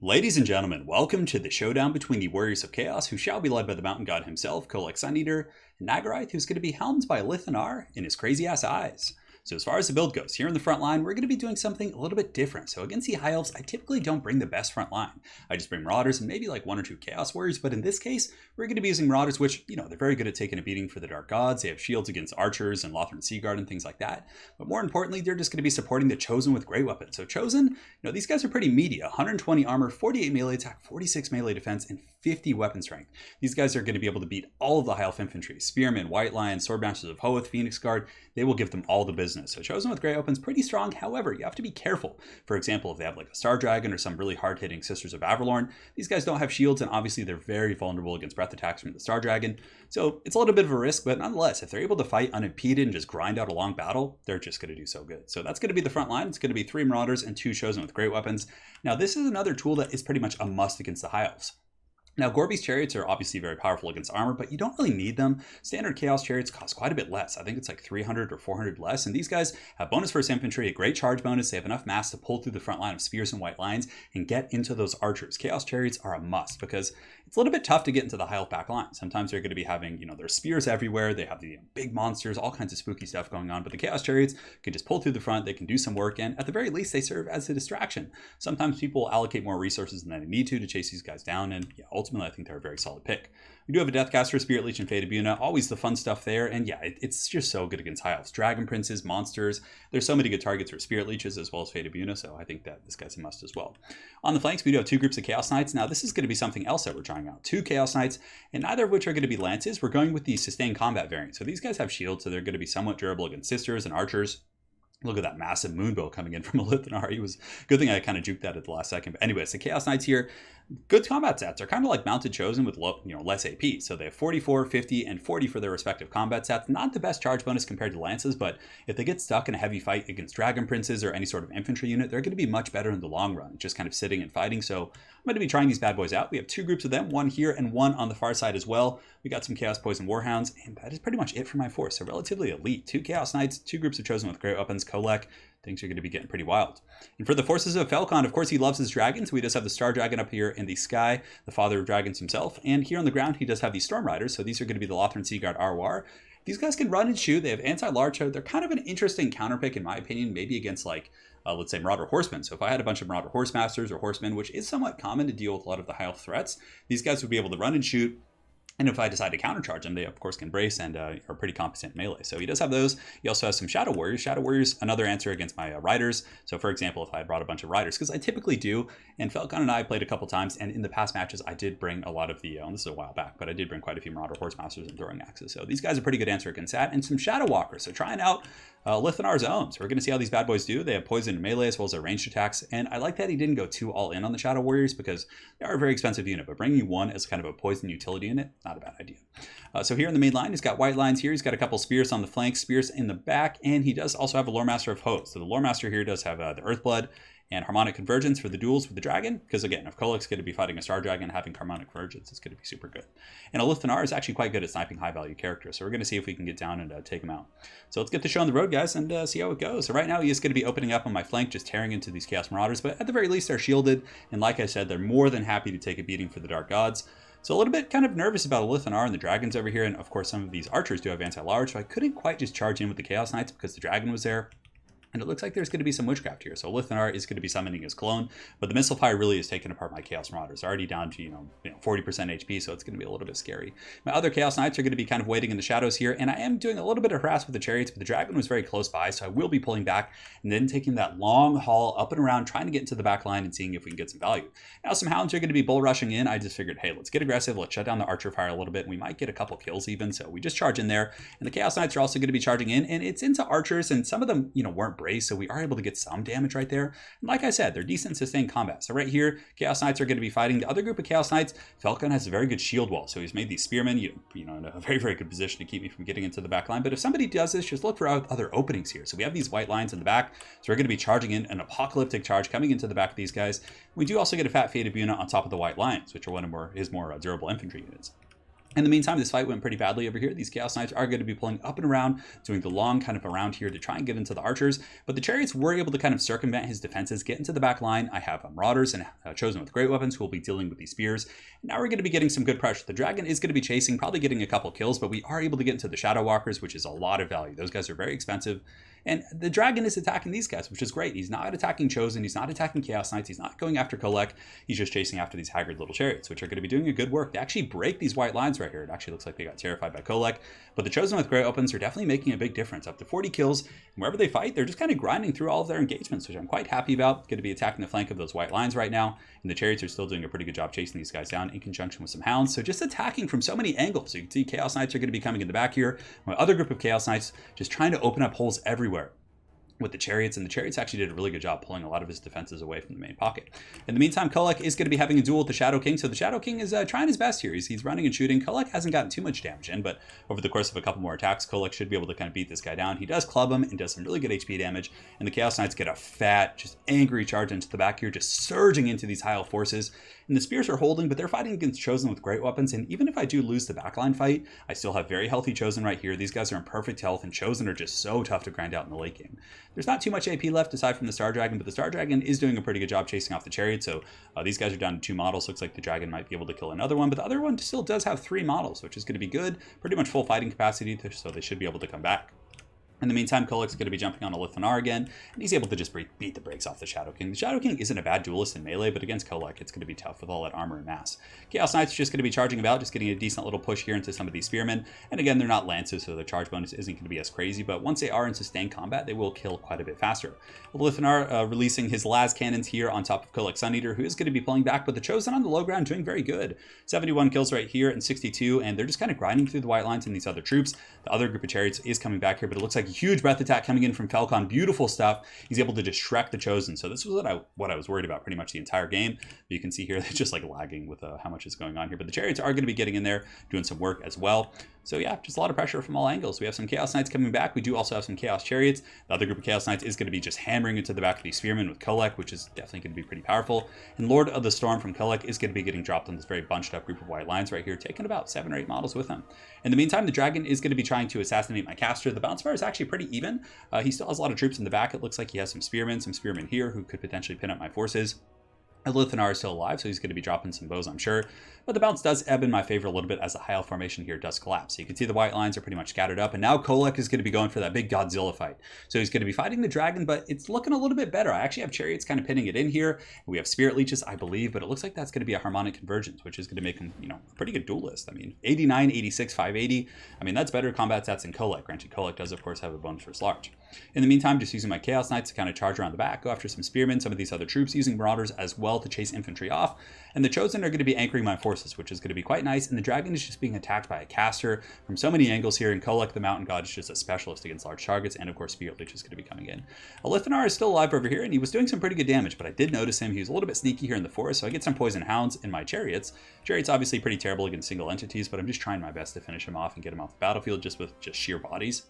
Ladies and gentlemen, welcome to the showdown between the Warriors of Chaos, who shall be led by the Mountain God himself, Kolek Suneater, and Nagarath, who's going to be helmed by Lithanar in his crazy-ass eyes. So as far as the build goes, here in the front line, we're going to be doing something a little bit different. So against the High Elves, I typically don't bring the best front line. I just bring Marauders and maybe like one or two Chaos Warriors, but in this case, we're going to be using Marauders, which, they're very good at taking a beating for the Dark Gods. They have shields against Archers and Lothran Seaguard and things like that. But more importantly, they're just going to be supporting the Chosen with great weapons. So Chosen, these guys are pretty meaty. 120 armor, 48 melee attack, 46 melee defense, and 50 weapon strength. These guys are going to be able to beat all of the High Elf infantry. Spearmen, White Lion, Sword Masters of Hoeth, Phoenix Guard, they will give them all the business. So Chosen with great weapons, pretty strong. However, you have to be careful. For example, if they have like a Star Dragon or some really hard-hitting Sisters of Avalorn, these guys don't have shields, and obviously they're very vulnerable against breath attacks from the Star Dragon. So it's a little bit of a risk, but nonetheless, if they're able to fight unimpeded and just grind out a long battle, they're just going to do so good. So that's going to be the front line. It's going to be 3 Marauders and 2 Chosen with great weapons. Now, this is another tool that is pretty much a must against the High Elves. Now, Gorby's chariots are obviously very powerful against armor, but you don't really need them. Standard Chaos chariots cost quite a bit less. I think it's like 300 or 400 less. And these guys have bonus first infantry, a great charge bonus. They have enough mass to pull through the front line of spears and white lions and get into those archers. Chaos chariots are a must because it's a little bit tough to get into the High Elf back line. Sometimes they're going to be having, their spears everywhere. They have the big monsters, all kinds of spooky stuff going on. But the Chaos chariots can just pull through the front. They can do some work. And at the very least, they serve as a distraction. Sometimes people allocate more resources than they need to chase these guys down. And yeah, ultimately, I think they're a very solid pick. We do have a Deathcaster, Spirit Leech, and Fate of Buna. Always the fun stuff there. And yeah, it's just so good against High Elves. Dragon Princes, monsters. There's so many good targets for Spirit Leeches as well as Fate of Buna. So I think that this guy's a must as well. On the flanks, we do have 2 groups of Chaos Knights. Now, this is going to be something else that we're trying out. 2 Chaos Knights, and neither of which are going to be Lances. We're going with the Sustained Combat variant. So these guys have shields, so they're going to be somewhat durable against Sisters and Archers. Look at that massive moonbow coming in from a Lithanar. Good thing I kind of juked that at the last second. But anyways, the Chaos Knights here, good combat stats. They're kind of like Mounted Chosen with less AP. So they have 44, 50, and 40 for their respective combat stats. Not the best charge bonus compared to Lances, but if they get stuck in a heavy fight against Dragon Princes or any sort of infantry unit, they're going to be much better in the long run, just kind of sitting and fighting. So I'm going to be trying these bad boys out. We have 2 groups of them, one here and one on the far side as well. We got some Chaos Poison Warhounds, and that is pretty much it for my force. So relatively elite. 2 Chaos Knights, 2 groups of Chosen with great weapons, Kolek. Things are going to be getting pretty wild. And for the forces of Falcon, of course, he loves his dragons. So he does have the Star Dragon up here in the sky, the father of dragons himself. And here on the ground, he does have the Storm Riders. So these are going to be the Lothran Seaguard Arwar. These guys can run and shoot. They have anti-large. They're kind of an interesting counterpick, in my opinion, maybe against like, let's say, Marauder Horsemen. So if I had a bunch of Marauder Horsemasters or Horsemen, which is somewhat common to deal with a lot of the High Elf threats, these guys would be able to run and shoot. And if I decide to countercharge them, they of course can brace and are pretty competent in melee. So he does have those. He also has some Shadow Warriors. Shadow Warriors, another answer against my Riders. So for example, if I brought a bunch of Riders, because I typically do, and Falcon and I played a couple times, and in the past matches, I did bring a lot of the, and this is a while back, but I did bring quite a few Marauder Horsemasters and Throwing Axes. So these guys are a pretty good answer against that, and some Shadow Walkers. So trying out Lithanar's own. So we're going to see how these bad boys do. They have poison and melee as well as their ranged attacks. And I like that he didn't go too all in on the Shadow Warriors because they are a very expensive unit. But bringing one as kind of a poison utility unit, not a bad idea. So here in the main line, he's got White Lions here. He's got a couple Spears on the flanks, Spears in the back. And he does also have a Lore Master of Hoeth. So the Lore Master here does have the Earthblood and Harmonic Convergence for the duels with the dragon. Because again, if Kolek's going to be fighting a Star Dragon, having Harmonic Convergence is going to be super good. And a Lithanar is actually quite good at sniping high value characters. So we're going to see if we can get down and take him out. So let's get the show on the road, guys, and see how it goes. So right now he is going to be opening up on my flank, just tearing into these Chaos Marauders. But at the very least, they're shielded. And like I said, they're more than happy to take a beating for the Dark Gods. So a little bit kind of nervous about a Lithanar and the dragons over here. And of course, some of these archers do have anti-large. So I couldn't quite just charge in with the Chaos Knights because the dragon was there. And it looks like there's going to be some witchcraft here. So Lithanar is going to be summoning his clone, but the Missile Fire really is taking apart my Chaos Marauders. They're already down to 40% HP, so it's going to be a little bit scary. My other Chaos Knights are going to be kind of waiting in the shadows here, and I am doing a little bit of harass with the chariots, but the dragon was very close by, so I will be pulling back and then taking that long haul up and around, trying to get into the back line and seeing if we can get some value. Now some hounds are going to be bull rushing in. I just figured, hey, let's get aggressive. Let's shut down the archer fire a little bit, and we might get a couple kills even. So we just charge in there, and the Chaos Knights are also going to be charging in, and it's into archers, and some of them weren't braced, so we are able to get some damage right there. And like I said, they're decent sustained combat. So right here, Chaos Knights are going to be fighting the other group of Chaos Knights. Falcon has a very good shield wall, so he's made these spearmen, in a very, very good position to keep me from getting into the back line. But if somebody does this, just look for other openings here. So we have these white lines in the back, so we're going to be charging in an apocalyptic charge coming into the back of these guys. We do also get a fat Fate of Buna on top of the white lions, which are one of his more durable infantry units. In the meantime, this fight went pretty badly over here. These Chaos Knights are going to be pulling up and around, doing the long kind of around here to try and get into the archers. But the chariots were able to kind of circumvent his defenses, get into the back line. I have Marauders and Chosen with great weapons who will be dealing with these spears. Now we're going to be getting some good pressure. The dragon is going to be chasing, probably getting a couple kills, but we are able to get into the Shadow Walkers, which is a lot of value. Those guys are very expensive. And the dragon is attacking these guys, which is great. He's not attacking Chosen. He's not attacking Chaos Knights. He's not going after Kolek. He's just chasing after these haggard little chariots, which are going to be doing a good work. They actually break these white lines right here. It actually looks like they got terrified by Kolek. But the Chosen with great weapons are definitely making a big difference. Up to 40 kills. And wherever they fight, they're just kind of grinding through all of their engagements, which I'm quite happy about. Going to be attacking the flank of those white lines right now. And the chariots are still doing a pretty good job chasing these guys down in conjunction with some hounds. So just attacking from so many angles. So you can see Chaos Knights are going to be coming in the back here. My other group of Chaos Knights just trying to open up holes everywhere with the chariots, and the chariots actually did a really good job pulling a lot of his defenses away from the main pocket. In the meantime, Kolek is going to be having a duel with the Shadow King, so the Shadow King is trying his best here. He's running and shooting. Kolek hasn't gotten too much damage in, but over the course of a couple more attacks, Kolek should be able to kind of beat this guy down. He does club him and does some really good HP damage, and the Chaos Knights get a fat, just angry charge into the back here, just surging into these high elf forces. And the spears are holding, but they're fighting against Chosen with great weapons, and even if I do lose the backline fight, I still have very healthy Chosen right here. These guys are in perfect health, and Chosen are just so tough to grind out in the late game. There's not too much AP left aside from the Star Dragon, but the Star Dragon is doing a pretty good job chasing off the chariot. So these guys are down to 2 models. Looks like the dragon might be able to kill another one, but the other one still does have 3 models, which is going to be good. Pretty much full fighting capacity, so they should be able to come back. In the meantime, Kolek's going to be jumping on a Lithanar again, and he's able to just beat the brakes off the Shadow King. The Shadow King isn't a bad duelist in melee, but against Kolek, it's going to be tough with all that armor and mass. Chaos Knights are just going to be charging about, just getting a decent little push here into some of these spearmen. And again, they're not lances, so the charge bonus isn't going to be as crazy, but once they are in sustained combat, they will kill quite a bit faster. Lithanar releasing his las cannons here on top of Kolek Suneater, who is going to be pulling back, but the Chosen on the low ground doing very good. 71 kills right here and 62, and they're just kind of grinding through the white lines and these other troops. The other group of chariots is coming back here, but it looks like a huge breath attack coming in from Falcon. Beautiful stuff. He's able to just Shrek the Chosen. So this was what I was worried about pretty much the entire game. But you can see here, they're just like lagging with how much is going on here. But the chariots are going to be getting in there, doing some work as well. So yeah, just a lot of pressure from all angles. We have some Chaos Knights coming back. We do also have some Chaos Chariots. The other group of Chaos Knights is going to be just hammering into the back of these Spearmen with Kolek, which is definitely going to be pretty powerful. And Lord of the Storm from Kolek is going to be getting dropped on this very bunched up group of white lines right here, taking about 7 or 8 models with him. In the meantime, the Dragon is going to be trying to assassinate my caster. The bounce bar is actually pretty even. He still has a lot of troops in the back. It looks like he has some Spearmen here who could potentially pin up my forces. Lithanar is still alive, so he's going to be dropping some bows, I'm sure. But the bounce does ebb in my favor a little bit as the high elf formation here does collapse. So you can see the white lines are pretty much scattered up, and now Kolek is going to be going for that big Godzilla fight. So he's going to be fighting the dragon, but it's looking a little bit better. I actually have chariots kind of pinning it in here. We have spirit leeches, I believe, but it looks like that's going to be a harmonic convergence, which is going to make him, a pretty good duelist. I mean, 89, 86, 580. I mean, that's better combat stats than Kolek. Granted, Kolek does, of course, have a bonus for large. In the meantime, just using my Chaos Knights to kind of charge around the back, go after some spearmen, some of these other troops, using Marauders as well to chase infantry off. And the Chosen are going to be anchoring my forces, which is going to be quite nice. And the Dragon is just being attacked by a caster from so many angles here. And Kolek, the Mountain God, is just a specialist against large targets. And of course, Spirit Leech is going to be coming in. Lithanar is still alive over here, and he was doing some pretty good damage, but I did notice him. He was a little bit sneaky here in the forest, so I get some Poison Hounds in my Chariots. Chariots obviously pretty terrible against single entities, but I'm just trying my best to finish him off and get him off the battlefield just with sheer bodies.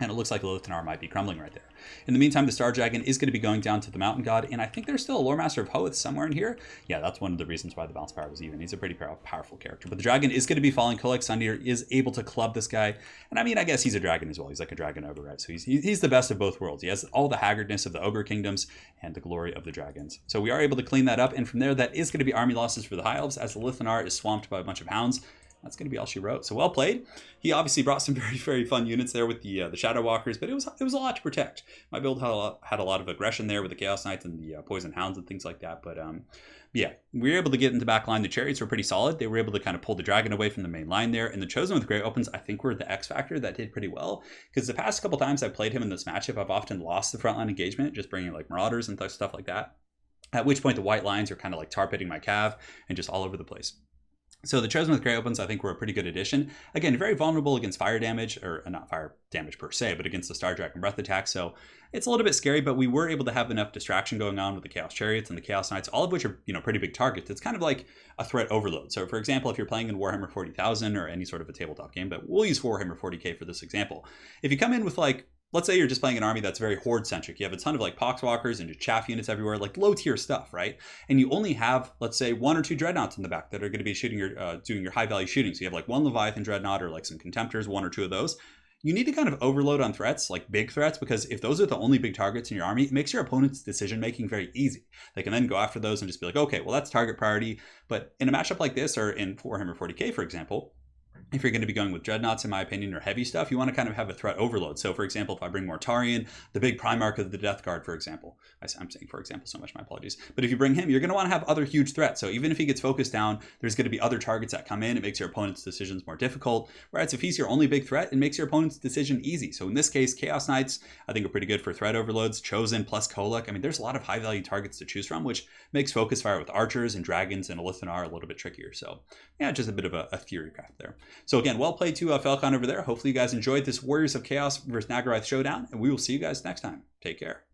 And it looks like Lithanar might be crumbling right there. In the meantime, the Star Dragon is going to be going down to the Mountain God, and I think there's still a Lore Master of Hoeth somewhere in here. Yeah, that's one of the reasons why the bounce power was even. He's a pretty powerful character. But the Dragon is going to be falling. Kolek Suneater is able to club this guy. And I mean, I guess he's a dragon as well. He's like a dragon ogre, right? So he's the best of both worlds. He has all the haggardness of the ogre kingdoms and the glory of the dragons. So we are able to clean that up, and from there, that is going to be army losses for the High Elves as the Lithanar is swamped by a bunch of hounds. That's going to be all she wrote. So well played. He obviously brought some very, very fun units there with the Shadow Walkers, but it was a lot to protect. My build had a lot of aggression there with the Chaos Knights and the Poison Hounds and things like that. But yeah, we were able to get into the back line. The Chariots were pretty solid. They were able to kind of pull the Dragon away from the main line there. And the Chosen with Great Opens, I think, were the X factor that did pretty well. Because the past couple times I've played him in this matchup, I've often lost the frontline engagement, just bringing like Marauders and stuff like that. At which point the white lines are kind of like tar pitting my cav and just all over the place. So the Chosen with Great Opens, I think, were a pretty good addition. Again, very vulnerable against fire damage, or not fire damage per se, but against the Star Dragon breath attack. So it's a little bit scary, but we were able to have enough distraction going on with the Chaos Chariots and the Chaos Knights, all of which are, pretty big targets. It's kind of like a threat overload. So for example, if you're playing in Warhammer 40,000 or any sort of a tabletop game, but we'll use Warhammer 40K for this example. If you come in with like let's say you're just playing an army that's very horde centric. You have a ton of like poxwalkers and just chaff units everywhere, like low tier stuff, right? And you only have, let's say, 1 or 2 dreadnoughts in the back that are going to be shooting your doing your high value shooting. So you have like 1 Leviathan dreadnought or like some contemptors, 1 or 2 of those. You need to kind of overload on threats, like big threats, because if those are the only big targets in your army, it makes your opponent's decision making very easy. They can then go after those and just be like, okay, well, that's target priority. But in a matchup like this, or in Warhammer 40k, for example, if you're going to be going with dreadnoughts, in my opinion, or heavy stuff, you want to kind of have a threat overload. So, for example, if I bring Mortarion, the big Primarch of the Death Guard, for example, I'm saying for example so much, my apologies. But if you bring him, you're going to want to have other huge threats. So even if he gets focused down, there's going to be other targets that come in. It makes your opponent's decisions more difficult. Whereas if he's your only big threat, it makes your opponent's decision easy. So in this case, Chaos Knights, I think are pretty good for threat overloads. Chosen plus Kolak. I mean, there's a lot of high value targets to choose from, which makes focus fire with archers and dragons and Lithanar a little bit trickier. So yeah, just a bit of a theory craft there. So again, well played to Falcon over there. Hopefully you guys enjoyed this Warriors of Chaos versus Nagarythe showdown, and we will see you guys next time. Take care.